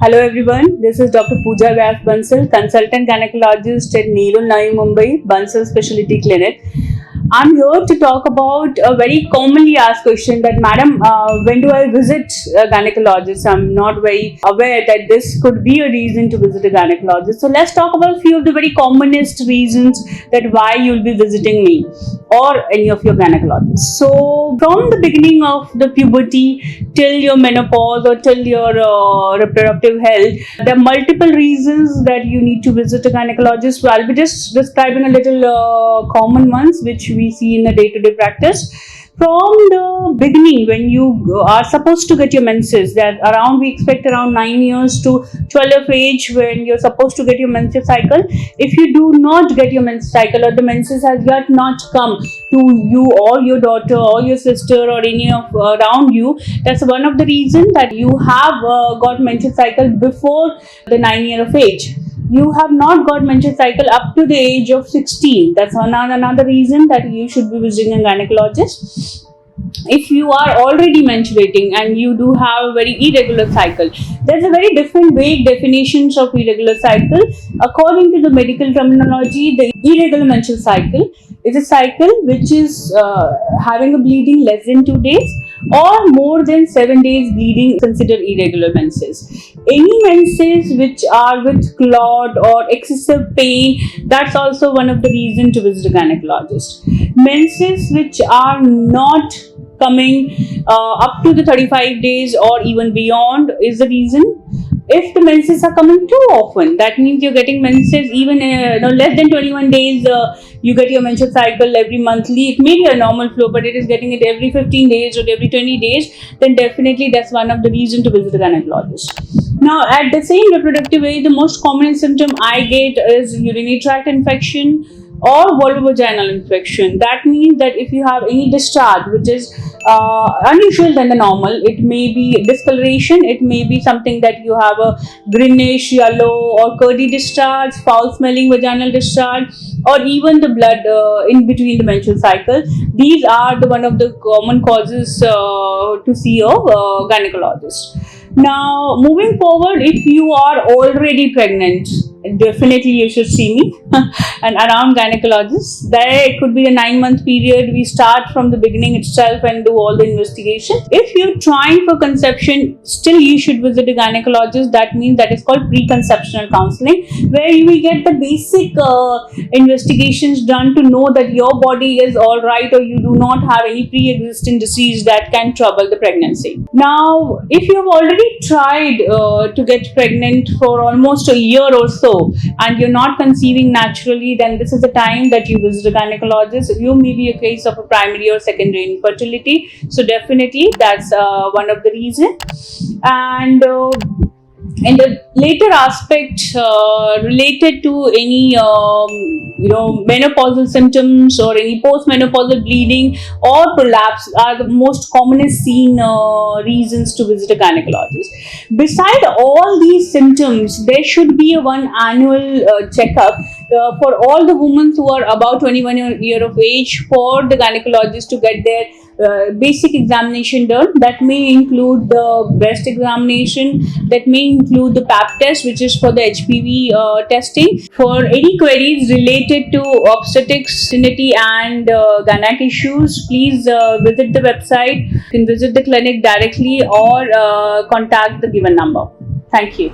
Hello everyone, this is Dr. Pooja Bansal, consultant gynecologist at Navi, Mumbai, Bansal Specialty Clinic. I'm here to talk about a very commonly asked question that, Madam, when do I visit a gynecologist? I'm not very aware that this could be a reason to visit a gynecologist. So let's talk about a few of the very commonest reasons that why you'll be visiting me or any of your gynecologists. So from the beginning of the puberty till your menopause or till your reproductive health, there are multiple reasons that you need to visit a gynecologist. So I'll be just describing a little common ones which we see in the day-to-day practice. From the beginning, when you are supposed to get your menses, we expect around 9 years to 12 of age when you're supposed to get your menses cycle. If you do not get your menses cycle or the menses has yet not come to you or your daughter or your sister or any of around you, that's one of the reasons that you have got menses cycle before the 9 year of age. You have not got menstrual cycle up to the age of 16. That's another reason that you should be visiting a gynecologist. If you are already menstruating and you do have a very irregular cycle, there's a very different vague definitions of irregular cycle. According to the medical terminology, the irregular menstrual cycle is a cycle which is having a bleeding less than 2 days or more than 7 days bleeding considered irregular menses. Any menses which are with clot or excessive pain, that's also one of the reasons to visit a gynecologist. Menses which are not coming up to the 35 days or even beyond is the reason. If the menses are coming too often, that means you're getting menses even less than 21 days, you get your menstrual cycle every monthly. It may be a normal flow, but it is getting it every 15 days or every 20 days, then definitely that's one of the reasons to visit a gynecologist. Now, at the same reproductive age, the most common symptom I get is urinary tract infection or vulvovaginal infection. That means that if you have any discharge which is unusual than the normal, it may be discoloration, it may be something that you have a greenish, yellow or curdy discharge, foul smelling vaginal discharge, or even the blood in between the menstrual cycle. These are one of the common causes to see a gynecologist. Now, moving forward, if you are already pregnant, definitely you should see me and around gynecologists. There it could be a 9-month period. We start from the beginning itself and do all the investigation. If you're trying for conception, still you should visit a gynecologist. That means that is called preconceptional counseling, where you will get the basic investigations done to know that your body is all right or you do not have any pre-existing disease that can trouble the pregnancy. Now, if you have already tried to get pregnant for almost a year or so and you're not conceiving naturally, then this is the time that you visit a gynecologist. You may be a case of a primary or secondary infertility, so definitely that's one of the reasons. And in the later aspect related to any menopausal symptoms or any postmenopausal bleeding or prolapse are the most commonest seen reasons to visit a gynecologist. Beside all these symptoms, there should be one annual checkup for all the women who are about 21 year of age for the gynecologist to get their basic examination done. That may include the breast examination, that may include the pap test, which is for the HPV testing. For any queries related to obstetrics, fertility and gynec issues, please visit the website. You can visit the clinic directly or contact the given number. Thank you.